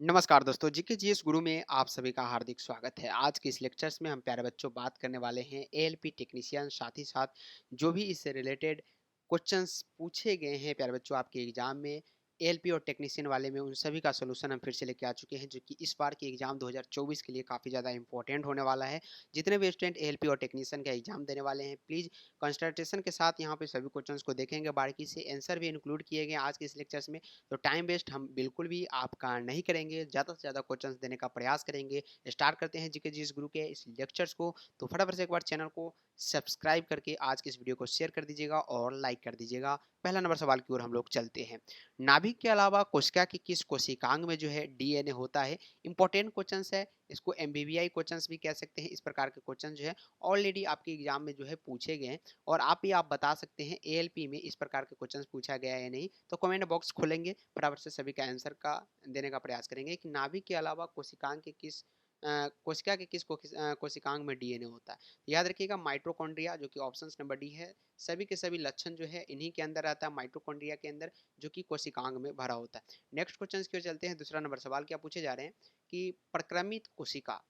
नमस्कार दोस्तों, GK GS गुरु में आप सभी का हार्दिक स्वागत है। आज के इस लेक्चर्स में हम प्यारे बच्चों बात करने वाले हैं एएलपी टेक्नीशियन, साथ ही साथ जो भी इससे रिलेटेड क्वेश्चंस पूछे गए हैं प्यारे बच्चों आपके एग्जाम में एएलपी और टेक्नीशियन वाले में, उन सभी का सलूशन हम फिर से लेके आ चुके हैं, जो कि इस बार के एग्जाम 2024 के लिए काफ़ी ज़्यादा इंपॉर्टेंट होने वाला है। जितने भी स्टूडेंट एएलपी और टेक्नीशियन का एग्जाम देने वाले हैं, प्लीज़ कंसंट्रेशन के साथ यहाँ पे सभी क्वेश्चंस को देखेंगे, बारीकी से आंसर भी इंक्लूड किए गए आज के इस लेक्चर्स में। तो टाइम वेस्ट हम बिल्कुल भी आपका नहीं करेंगे, ज़्यादा से ज़्यादा क्वेश्चंस देने का प्रयास करेंगे। स्टार्ट करते हैं जीके जीएस गुरु के इस लेक्चर्स को। तो फटाफट से एक बार चैनल को सब्सक्राइब करके आज की इस वीडियो को शेयर कर दीजिएगा और लाइक कर दीजिएगा। पहला नंबर सवाल की ओर हम लोग चलते हैं। नाभिक के अलावा कोशिका की किस कोशिकांग में जो है डीएनए होता है? इंपॉर्टेंट क्वेश्चन है, इसको एमबीबीआई क्वेश्चन भी कह सकते हैं। इस प्रकार के क्वेश्चन जो है ऑलरेडी आपके एग्जाम में जो है पूछे गए हैं, और आप बता सकते हैं एएलपी में इस प्रकार के क्वेश्चन पूछा गया है या नहीं। तो कमेंट बॉक्स खोलेंगे, फटाफट से सभी का आंसर का देने का प्रयास करेंगे कि नाभिक के अलावा कोशिकांग के किस कोशिका के किस कोशिकांग में डीएनए होता है। तो याद रखिएगा माइटोकॉन्ड्रिया, जो कि ऑप्शन नंबर डी है। सभी के सभी लक्षण जो है इन्हीं के अंदर आता है, माइटोकॉन्ड्रिया के अंदर, जो कि कोशिकांग में भरा होता है। नेक्स्ट क्वेश्चन की ओर चलते हैं। दूसरा नंबर सवाल क्या पूछे जा रहे हैं कि प्रक्रमित कोशिका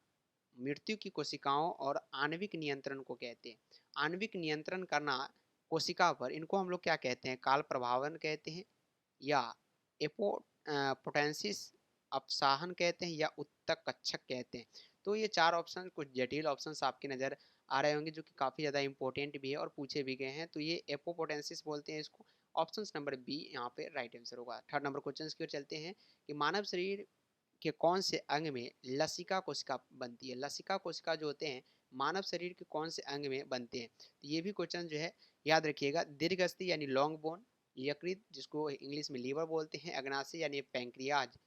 मृत्यु की कोशिकाओं और आणविक नियंत्रण को कहते हैं। आणविक नियंत्रण करना कोशिका पर, इनको हम लोग क्या कहते हैं? काल प्रभावन कहते हैं, या एपो पोटेंसिस अपसाहन कहते हैं, या उत्तक कक्षक कहते हैं। तो ये चार ऑप्शन, कुछ जटिल ऑप्शंस आपके नज़र आ रहे होंगे, जो कि काफ़ी ज़्यादा इंपॉर्टेंट भी है और पूछे भी गए हैं। तो ये एपोपोटेंसिस बोलते हैं इसको। ऑप्शन नंबर बी यहाँ पे राइट आंसर होगा। थर्ड नंबर क्वेश्चन की ओर चलते हैं कि मानव शरीर के कौन से अंग में लसिका कोशिका बनती है? लसिका कोशिका जो होते हैं मानव शरीर के कौन से अंग में बनते हैं? तो ये भी क्वेश्चन जो है याद रखिएगा। दीर्घस्थि यानी लॉन्ग बोन, यकृत जिसको इंग्लिश में लीवर बोलते हैं, अग्नाशय यानी पैंक्रियाज,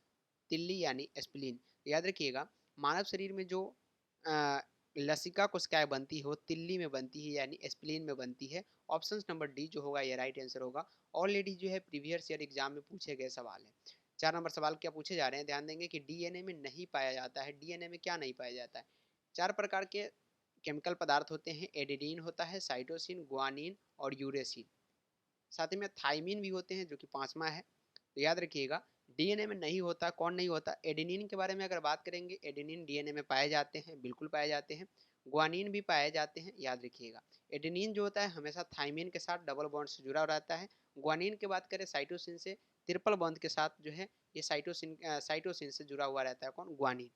तिल्ली यानी स्प्लीन। याद रखिएगा मानव शरीर में जो अ, लसिका कोशिकाएं बनती हो, तिल्ली में बनती है यानी स्प्लीन में बनती है। ऑप्शन नंबर डी जो होगा ये राइट आंसर होगा। ऑलरेडी जो है प्रीवियस ईयर एग्जाम में पूछे गए सवाल है। चार नंबर सवाल क्या पूछे जा रहे हैं, ध्यान देंगे कि डीएनए में नहीं पाया जाता है। डीएनए में क्या नहीं पाया जाता है? चार प्रकार के केमिकल पदार्थ होते हैं। एडेनिन होता है, साइटोसिन, गुआनिन और यूरेसिन। साथ ही में थाइमिन भी होते हैं, जो कि पांचवा है। तो याद रखिएगा डीएनए में नहीं होता। कौन नहीं होता? एडेनिन के बारे में अगर बात करेंगे, एडेनिन डीएनए में पाए जाते हैं, बिल्कुल पाए जाते हैं। ग्वानिन भी पाए जाते हैं, याद रखिएगा। एडेनिन जो होता है हमेशा थाइमिन के साथ डबल बॉन्ड से जुड़ा रहता है। ग्वानिन की बात करें साइटोसिन से ट्रिपल बॉन्ड के साथ जो है ये साइटोसिन से जुड़ा हुआ रहता है। कौन? ग्वानिन।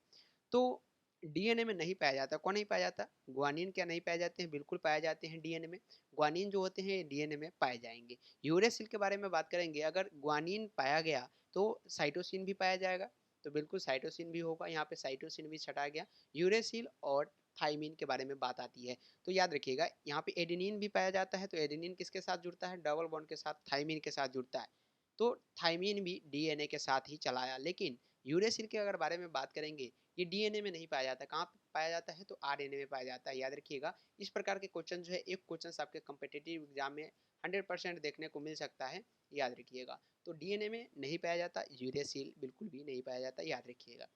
तो डीएनए में नहीं पाया जाता। कौन नहीं पाया जाता? ग्वानिन। क्या नहीं पाए जाते हैं? बिल्कुल पाए जाते हैं डीएनए में। ग्वानिन जो होते हैं डीएनए में पाए जाएंगे। यूरेसिल के बारे में बात करेंगे, अगर ग्वानिन पाया गया तो साइटोसिन भी पाया जाएगा। तो बिल्कुल साइटोसिन भी होगा, यहाँ पे साइटोसिन भी छटा गया। यूरेसिल और थाइमिन के बारे में बात आती है। तो याद रखिएगा यहाँ पे एडेनिन भी पाया जाता है। तो एडेनिन किसके साथ जुड़ता है? डबल बॉन्ड के साथ, थाइमिन के साथ जुड़ता है। तो थाइमिन भी डीएनए के साथ ही चला आया। लेकिन यूरेसिल के अगर बारे में बात करेंगे, ये डीएनए में नहीं पाया जाता। कहाँ पाया जाता है? तो आरएनए में पाया जाता है। याद रखिएगा इस प्रकार के क्वेश्चन जो है, एक क्वेश्चन आपके कम्पिटेटिव एग्जाम में 100% देखने को मिल सकता है, याद रखिएगा। तो डीएनए में नहीं पाया जाता, यूरेसिल बिल्कुल भी नहीं पाया जाता, याद रखिएगा।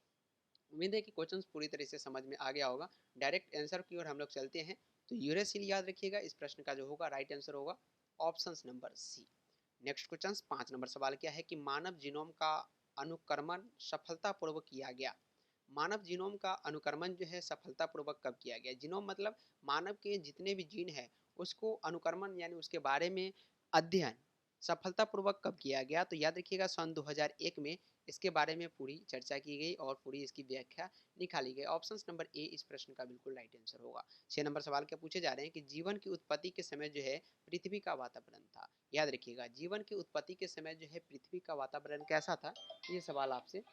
उम्मीद है कि क्वेश्चन पूरी तरह से समझ में आ गया होगा। डायरेक्ट आंसर की ओर हम लोग चलते हैं। तो यूरेसिल याद रखिएगा, इस प्रश्न का जो होगा राइट आंसर होगा option number C. Next question 5 number सवाल क्या है कि मानव जीनोम का अनुक्रमण सफलतापूर्वक किया गया। मानव जीनोम का अनुक्रमण जो है सफलतापूर्वक कब किया गया? जीनोम मतलब मानव के जितने भी जीन है उसको अनुक्रमण यानी उसके बारे में अध्ययन सफलतापूर्वक कब किया गया? तो याद रखिएगा सन 2001 में इसके बारे में पूरी चर्चा की गई और पूरी इसकी व्याख्या निकाली गई। ऑप्शन नंबर ए इस प्रश्न का बिल्कुल राइट आंसर होगा। 6 नंबर सवाल क्या पूछे जा रहे हैं कि जीवन की उत्पत्ति के समय जो है पृथ्वी का वातावरण था। याद रखिएगा जीवन की उत्पत्ति के समय जो है पृथ्वी का वातावरण कैसा था? ये सवाल आपसे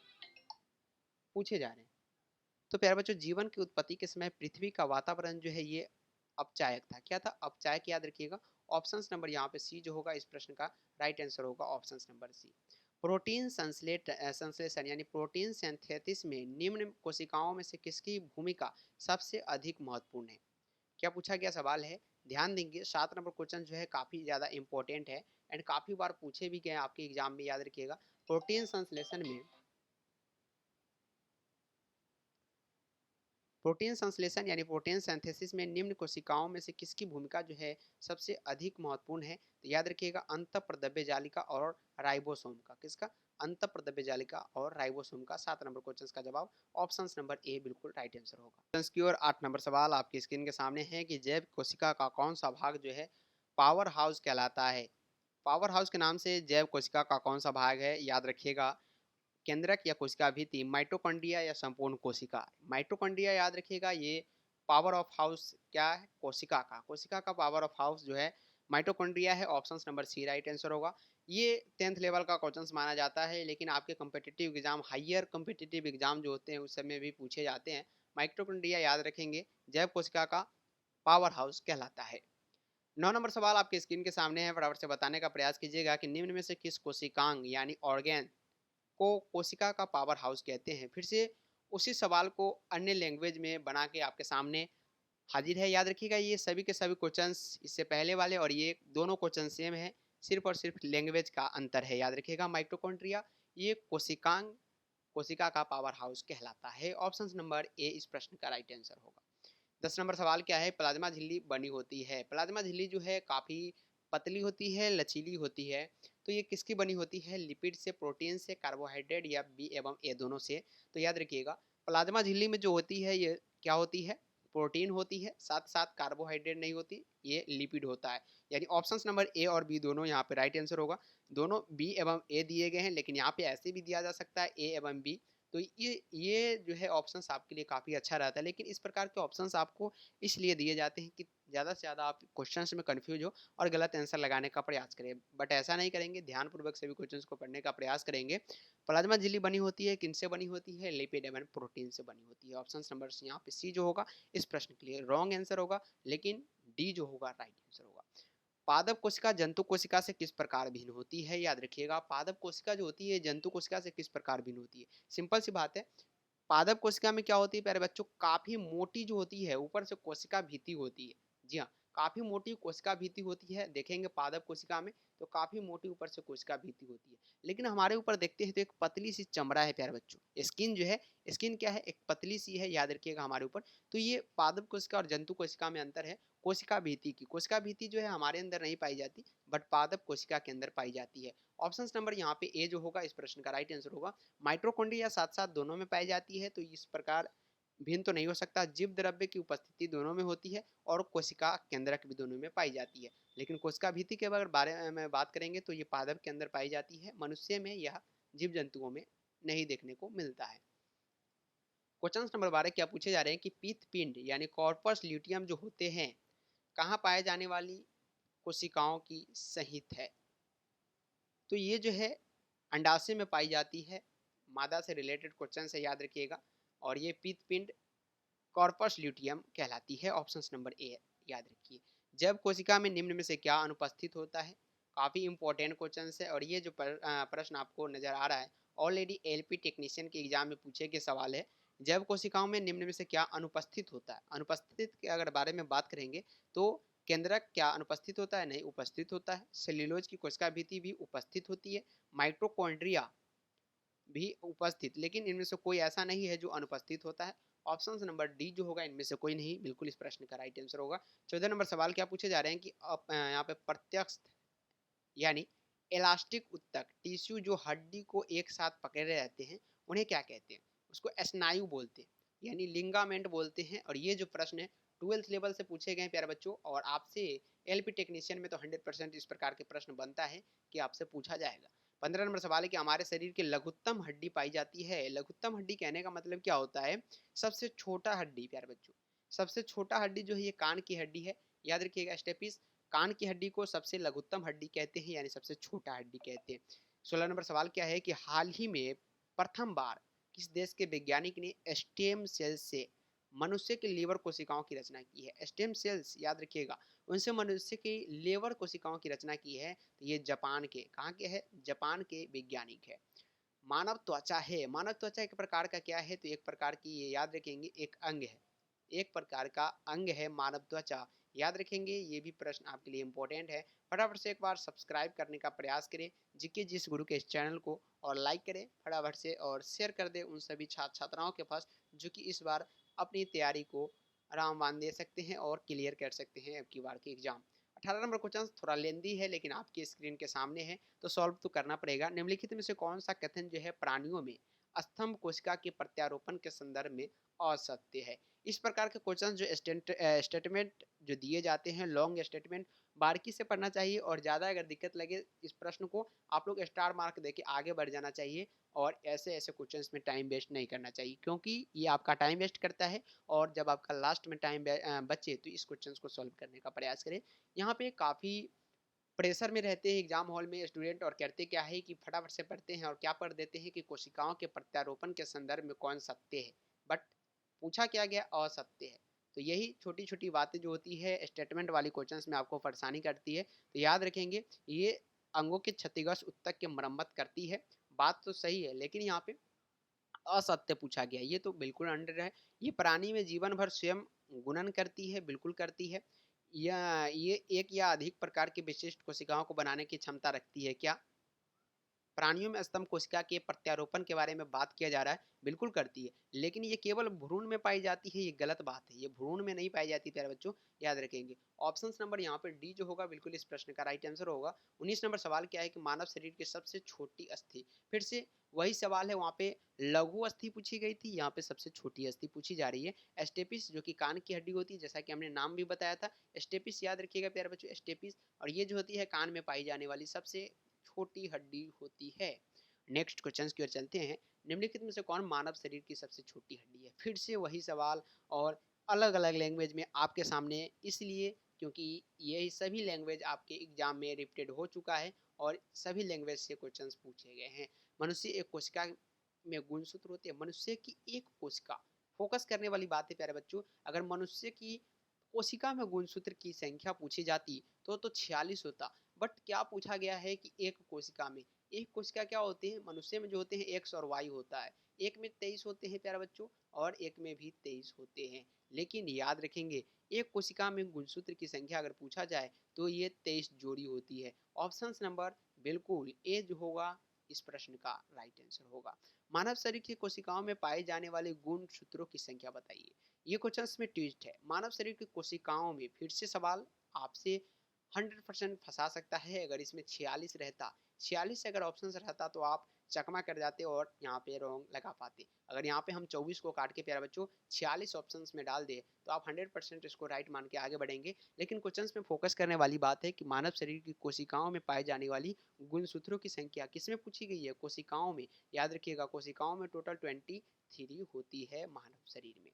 पूछे जा रहे हैं। तो प्यारे बच्चों जीवन की उत्पत्ति के समय पृथ्वी का वातावरण जो है ये अपचायक था। क्या था? अपचायक। याद रखिएगा ऑप्शन नंबर यहाँ पे सी जो होगा इस प्रश्न का राइट आंसर होगा ऑप्शन नंबर सी। प्रोटीन संश्लेषण यानी प्रोटीन सिंथेसिस में निम्न कोशिकाओं में से किसकी भूमिका सबसे अधिक महत्वपूर्ण है? क्या पूछा गया सवाल है, ध्यान देंगे। 7 नंबर क्वेश्चन जो है काफ़ी ज़्यादा इंपॉर्टेंट है एंड काफ़ी बार पूछे भी गए आपके एग्जाम में, याद रखिएगा। प्रोटीन संश्लेषण यानी प्रोटीन सिंथेसिस में निम्न कोशिकाओं में से किसकी भूमिका जो है सबसे अधिक महत्वपूर्ण है? तो याद रखिएगा अंतःप्रद्रव्य जालिका और राइबोसोम का। किसका? अंतःप्रद्रव्य जालिका और राइबोसोम का। 7 नंबर क्वेश्चन का जवाब ऑप्शन नंबर ए बिल्कुल राइट आंसर होगा। क्वेश्चन की ओर 8 नंबर सवाल आपकी स्क्रीन के सामने है कि जैव कोशिका का कौन सा भाग जो है पावर हाउस कहलाता है। पावर हाउस के नाम से जैव कोशिका का कौन सा भाग है, याद रखिएगा केंद्रक या कोशिका भित्ति, माइटोकॉन्ड्रिया या संपूर्ण कोशिका। माइटोकॉन्ड्रिया याद रखिएगा, ये पावर ऑफ हाउस क्या है, कोशिका का पावर ऑफ हाउस जो है माइटोकॉन्ड्रिया है। Option number C right answer होगा। ये 10th लेवल का क्वेश्चन माना जाता है, लेकिन आपके competitive exam, higher competitive exam जो होते हैं उस समय भी पूछे जाते हैं। माइटोकॉन्ड्रिया याद रखेंगे, जैव कोशिका का पावर हाउस कहलाता है। 9 नंबर सवाल आपके स्क्रीन के सामने है, फटाफट से बताने का प्रयास कीजिएगा कि निम्न में से किस कोशिकांग यानी ऑर्गेन को कोशिका का पावर हाउस कहते हैं। फिर से उसी सवाल को अन्य लैंग्वेज में बना के आपके सामने हाजिर है। याद रखिएगा ये सभी के सभी क्वेश्चंस इससे पहले वाले और ये दोनों क्वेश्चन सेम है, सिर्फ और सिर्फ लैंग्वेज का अंतर है। याद रखिएगा माइटोकॉन्ड्रिया ये कोशिकांग कोशिका का पावर हाउस कहलाता है। ऑप्शन नंबर ए इस प्रश्न का राइट आंसर होगा। 10 नंबर सवाल क्या है, प्लाज्मा झिल्ली बनी होती है। प्लाज्मा झिल्ली जो है काफ़ी पतली होती है, लचीली होती है। तो ये किसकी बनी होती है, लिपिड से, प्रोटीन से, कार्बोहाइड्रेट या बी एवं ए दोनों से। तो याद रखिएगा प्लाज्मा झिल्ली में जो होती है ये क्या होती है, प्रोटीन होती है, साथ साथ कार्बोहाइड्रेट नहीं होती, ये लिपिड होता है। यानी ऑप्शन नंबर ए और बी दोनों यहाँ पे राइट आंसर होगा। दोनों बी एवं ए दिए गए हैं, लेकिन यहाँ पे ऐसे भी दिया जा सकता है ए एवं बी। तो ये जो है ऑप्शंस आपके लिए काफ़ी अच्छा रहता है, लेकिन इस प्रकार के ऑप्शंस आपको इसलिए दिए जाते हैं कि ज़्यादा से ज़्यादा आप क्वेश्चंस में कंफ्यूज हो और गलत आंसर लगाने का प्रयास करें। बट ऐसा नहीं करेंगे, ध्यानपूर्वक सभी क्वेश्चंस को पढ़ने का प्रयास करेंगे। प्लाज्मा झिल्ली बनी होती है किनसे बनी होती है, लिपिड एवं प्रोटीन से बनी होती है। ऑप्शन नंबर यहाँ पे सी जो होगा इस प्रश्न के लिए रॉन्ग आंसर होगा, लेकिन डी जो होगा राइट आंसर होगा। पादप कोशिका जंतु कोशिका से किस प्रकार भिन्न होती है। याद रखिएगा पादप कोशिका जो होती है जंतु कोशिका से किस प्रकार भिन्न होती है। सिंपल सी बात है, पादप कोशिका में क्या होती है प्यारे बच्चों, काफी मोटी जो होती है, ऊपर से कोशिका भीति होती है। जी हाँ, काफी मोटी कोशिका भीति होती है, देखेंगे पादप कोशिका में तो काफी मोटी ऊपर से कोशिका भीति होती है। लेकिन हमारे ऊपर देखते हैं तो एक पतली सी चमड़ा है प्यारे बच्चों, स्किन जो है, स्किन क्या है, एक पतली सी है, याद रखिएगा हमारे ऊपर। तो ये पादप कोशिका और जंतु कोशिका में अंतर है कोशिका भीति की। कोशिका भीति जो है हमारे अंदर नहीं पाई जाती, बट पादप कोशिका के अंदर पाई जाती है। ऑप्शन नंबर यहाँ पे ए जो होगा इस प्रश्न का राइट आंसर होगा। माइटोकॉन्ड्रिया साथ साथ दोनों में पाई जाती है, तो इस प्रकार भिन्न तो नहीं हो सकता। जीव द्रव्य की उपस्थिति दोनों में होती है और कोशिका केंद्रक भी दोनों में पाई जाती है। लेकिन कोशिका भीति के अगर बारे में बात करेंगे तो ये पादप के अंदर पाई जाती है, मनुष्य में या जीव जंतुओं में नहीं देखने को मिलता है। क्वेश्चन नंबर 12 क्या पूछे जा रहे हैं कि पीत पिंड यानी कॉर्पस ल्यूटियम जो होते हैं कहाँ पाए जाने वाली कोशिकाओं की संहित है। तो ये जो है अंडाशय में पाई जाती है, मादा से रिलेटेड क्वेश्चन है, याद रखिएगा। और ये पीत पिंड कॉर्पस ल्यूटियम कहलाती है। ऑप्शन नंबर ए याद रखिए। जब कोशिका में निम्न में से क्या अनुपस्थित होता है, काफ़ी इंपॉर्टेंट क्वेश्चन है। और ये जो प्रश्न आपको नजर आ रहा है ऑलरेडी एलपी टेक्नीशियन के एग्जाम में पूछे गए सवाल है। जब कोशिकाओं में निम्न में से क्या अनुपस्थित होता है, अनुपस्थित के अगर बारे में बात करेंगे तो केंद्रक क्या अनुपस्थित होता है, नहीं उपस्थित होता है। सेल्यूलोज की कोशिका भित्ति भी उपस्थित होती है, माइटोकॉन्ड्रिया भी उपस्थित, लेकिन इनमें से कोई ऐसा नहीं है जो अनुपस्थित होता है। ऑप्शन नंबर डी जो होगा इनमें से कोई नहीं बिल्कुल इस प्रश्न का राइट आंसर होगा। 14 नंबर सवाल क्या पूछे जा रहे हैं कि यहाँ पे प्रत्यक्ष यानी इलास्टिक उत्तक टिश्यू जो हड्डी को एक साथ पकड़े रहते हैं उन्हें क्या कहते हैं, उसको स्नायु बोलते हैं यानी लिंगामेंट बोलते हैं। और ये जो प्रश्न है 12th लेवल से पूछे गए प्यारे बच्चों, और आपसे एलपी टेक्नीशियन में तो 100% इस प्रकार के प्रश्न बनता है कि आपसे पूछा जाएगा। 15 नंबर सवाल है कि हमारे शरीर की लघुत्तम हड्डी पाई जाती है। लघुत्तम हड्डी कहने का मतलब क्या होता है, सबसे छोटा हड्डी प्यारे बच्चों। सबसे छोटा हड्डी जो है ये कान की हड्डी है, याद रखिएगा स्टेपिस। कान की हड्डी को सबसे लघुत्तम हड्डी कहते हैं यानी सबसे छोटा हड्डी कहते हैं। 16 नंबर सवाल क्या है कि हाल ही में प्रथम बार किस देश के वैज्ञानिक ने स्टेम सेल से मनुष्य के लीवर कोशिकाओं की रचना की है। स्टेम सेल्स याद रखिएगा, उनसे मनुष्य की लीवर कोशिकाओं की रचना की है। तो ये जापान के, कहाँ के है, जापान के वैज्ञानिक है। मानव त्वचा है, मानव त्वचा एक प्रकार का क्या है, तो एक प्रकार की, ये याद रखेंगे, एक अंग है, एक प्रकार का अंग है मानव त्वचा, याद रखेंगे। ये भी प्रश्न आपके लिए इंपॉर्टेंट है। फटाफट से एक बार सब्सक्राइब करने का प्रयास करें जीके जिस गुरु के इस चैनल को, और लाइक करें फटाफट से, और शेयर कर दें उन सभी छात्र छात्राओं के पास जो कि इस बार अपनी तैयारी को रामबान दे सकते हैं और क्लियर कर सकते हैं अब की बार के एग्जाम। 18 नंबर क्वेश्चन थोड़ा लेंदी है लेकिन आपकी स्क्रीन के सामने है तो सॉल्व तो करना पड़ेगा। निम्नलिखित में से कौन सा कथन जो है प्राणियों में स्तंभ कोशिका के प्रत्यारोपण के संदर्भ में असत्य है। इस प्रकार के क्वेश्चन जो स्टेटमेंट जो दिए जाते हैं लॉन्ग स्टेटमेंट बारीकी से पढ़ना चाहिए और ज़्यादा अगर दिक्कत लगे इस प्रश्न को आप लोग स्टार मार्क देके आगे बढ़ जाना चाहिए और ऐसे ऐसे क्वेश्चंस में टाइम वेस्ट नहीं करना चाहिए क्योंकि ये आपका टाइम वेस्ट करता है और जब आपका लास्ट में टाइम बचे तो इस क्वेश्चंस को सॉल्व करने का प्रयास करें। यहाँ पे काफ़ी प्रेशर में रहते हैं एग्जाम हॉल में स्टूडेंट और करते क्या है कि फटाफट से पढ़ते हैं और क्या पढ़ देते हैं कि कोशिकाओं के प्रत्यारोपण के संदर्भ में कौन सत्य है, बट पूछा क्या गया असत्य है। तो यही छोटी छोटी बातें जो होती है स्टेटमेंट वाली क्वेश्चंस में आपको परेशानी करती है। तो याद रखेंगे ये अंगों के क्षतिग्रस्त ऊतक की मरम्मत करती है, बात तो सही है लेकिन यहाँ पे असत्य पूछा गया, ये तो बिल्कुल अंडर है। ये प्राणी में जीवन भर स्वयं गुणन करती है, बिल्कुल करती है। या ये एक या अधिक प्रकार की विशिष्ट कोशिकाओं को बनाने की क्षमता रखती है क्या? प्राणियों में स्तंभ कोशिका के प्रत्यारोपण के बारे में बात किया जा रहा है, बिल्कुल करती है लेकिन ये केवल भ्रूण में पाई जाती है, ये गलत बात है। ये भ्रूण में नहीं पाई जाती प्यारे बच्चों, याद रखेंगे। ऑप्शन नंबर यहाँ पे डी जो होगा बिल्कुल इस प्रश्न का राइट आंसर होगा। 19 नंबर सवाल क्या है कि मानव शरीर की सबसे छोटी अस्थि, फिर से वही सवाल है, वहाँ पे लघु अस्थि पूछी गई थी, यहाँ पे सबसे छोटी अस्थि पूछी जा रही है एस्टेपिस, जो कि कान की हड्डी होती है, जैसा कि हमने नाम भी बताया था एस्टेपिस, याद रखिएगा प्यारे बच्चों एस्टेपिस। और ये जो होती है कान में पाई जाने वाली सबसे छोटी हड्डी होती है। नेक्स्ट क्वेश्चन की ओर चलते हैं। निम्नलिखित में से कौन मानव शरीर की सबसे छोटी हड्डी है? फिर से वही सवाल और अलग अलग लैंग्वेज में आपके सामने, इसलिए क्योंकि यही सभी लैंग्वेज आपके एग्जाम में रिपीटेड हो चुका है और सभी लैंग्वेज से क्वेश्चंस पूछे गए हैं। मनुष्य एक कोशिका में गुणसूत्र होते हैं, मनुष्य की एक कोशिका, फोकस करने वाली बात है प्यारे बच्चों। अगर मनुष्य की कोशिका में गुणसूत्र की संख्या पूछी जाती तो 46 होता, बट क्या पूछा गया है कि एक कोशिका में, एक कोशिका क्या होती है मनुष्य में जो होते हैं एक्स और वाई होता है, एक में 23 होते हैं प्यारे बच्चों और एक में भी 23 होते हैं। लेकिन याद रखेंगे एक कोशिका में गुणसूत्र की संख्या अगर पूछा जाए तो ये 23 जोड़ी होती है। ऑप्शन नंबर बिल्कुल ए जो होगा इस प्रश्न का राइट आंसर होगा। मानव शरीर की कोशिकाओं में पाए जाने वाले गुणसूत्रों की संख्या बताइए। ये क्वेश्चन में ट्विस्ट है। मानव शरीर की कोशिकाओं में, फिर से सवाल आपसे 100% फंसा सकता है अगर इसमें 46 रहता, 46 से अगर ऑप्शन रहता तो आप चकमा कर जाते और यहाँ पे रॉन्ग लगा पाते। अगर यहाँ पे हम 24 को काट के प्यारे बच्चों 46 ऑप्शंस में डाल दे तो आप 100% इसको राइट मान के आगे बढ़ेंगे। लेकिन क्वेश्चंस में फोकस करने वाली बात है कि मानव शरीर की कोशिकाओं में पाए जाने वाली गुणसूत्रों की संख्या किसमें पूछी गई है? कोशिकाओं में। याद रखिएगा कोशिकाओं में टोटल 23 होती है मानव शरीर में।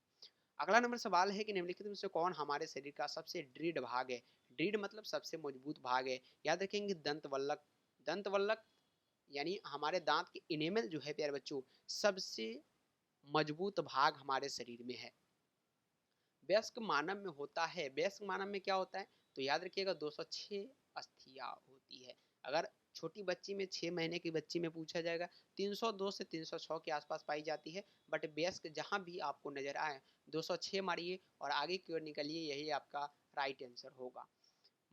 अगला नंबर सवाल है कि निम्नलिखित में से कौन हमारे शरीर का सबसे दृढ़ भाग है? दृढ़ मतलब सबसे मजबूत भाग है। याद रखेंगे दंत वल्लक। दंत वल्लक यानी हमारे दांत के इनेमल जो है प्यारे बच्चों सबसे मजबूत भाग हमारे शरीर में है। वयस्क मानव में होता है, वयस्क मानव में क्या होता है तो याद रखिएगा 206 अस्थियां होती है। अगर छोटी बच्ची में 6 महीने की बच्ची में पूछा जाएगा 302 से 306 के आसपास पाई जाती है, बट वयस्क जहां भी आपको नजर आए 206 मारिए और आगे की ओर निकलिए, यही आपका राइट आंसर होगा।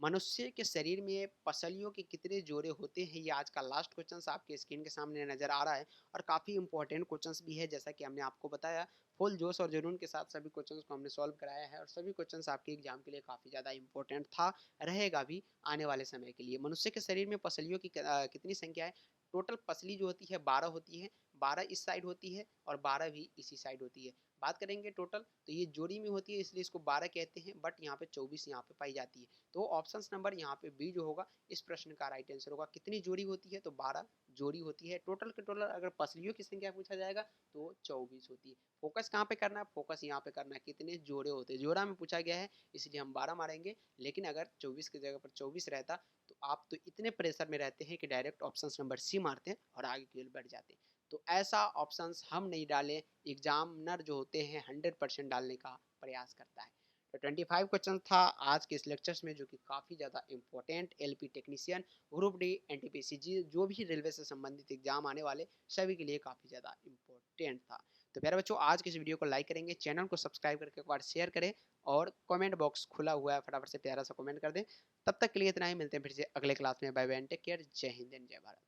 मनुष्य के शरीर में पसलियों के कितने जोड़े होते हैं? ये आज का लास्ट क्वेश्चन आपके स्क्रीन के सामने नजर आ रहा है और काफ़ी इंपॉर्टेंट क्वेश्चंस भी है, जैसा कि हमने आपको बताया फुल जोश और जुनून के साथ सभी क्वेश्चंस को हमने सॉल्व कराया है और सभी क्वेश्चंस आपके एग्जाम के लिए काफ़ी ज़्यादा इंपॉर्टेंट था, रहेगा भी आने वाले समय के लिए। मनुष्य के शरीर में पसलियों की कितनी संख्या है? टोटल पसली जो होती है 12 होती है, 12 इस साइड होती है और 12 भी इसी साइड होती है। बात करेंगे टोटल तो ये जोड़ी में होती है इसलिए इसको 12 कहते हैं, बट यहाँ पे 24 यहाँ पे पाई जाती है। तो ऑप्शन नंबर यहाँ पे बी जो होगा इस प्रश्न का राइट आंसर होगा। कितनी जोड़ी होती है तो 12 जोड़ी होती है। टोटल के टोटल अगर पसलियों की संख्या पूछा जाएगा तो 24 होती है। फोकस कहाँ पे करना है? फोकस यहाँ पे करना है कितने जोड़े होते हैं। जोड़ा में पूछा गया है इसलिए हम 12 मारेंगे, लेकिन अगर 24 की जगह पर 24 रहता तो आप तो इतने प्रेशर में रहते हैं कि डायरेक्ट ऑप्शन नंबर सी मारते हैं और आगे की ओर बढ़ जाते हैं। तो ऐसा ऑप्शंस हम नहीं डालें, एग्जामिनर जो होते हैं 100% डालने का प्रयास करता है। तो 25 क्वेश्चन था आज के इस लेक्चर्स में, जो कि काफ़ी ज़्यादा important LP technician, group D, NTPC जी, जो भी रेलवे से संबंधित एग्जाम आने वाले सभी के लिए काफ़ी ज़्यादा इंपॉर्टेंट था। तो प्यारे बच्चों आज के इस वीडियो को लाइक करेंगे, चैनल को सब्सक्राइब करके एक बार शेयर करें और कमेंट बॉक्स खुला हुआ है, फटाफट से प्यारा सा कमेंट कर दें। तब तक के लिए इतना ही, मिलते हैं फिर से अगले क्लास में। बाय बाय, टेक केयर, जय हिंद एंड जय भारत।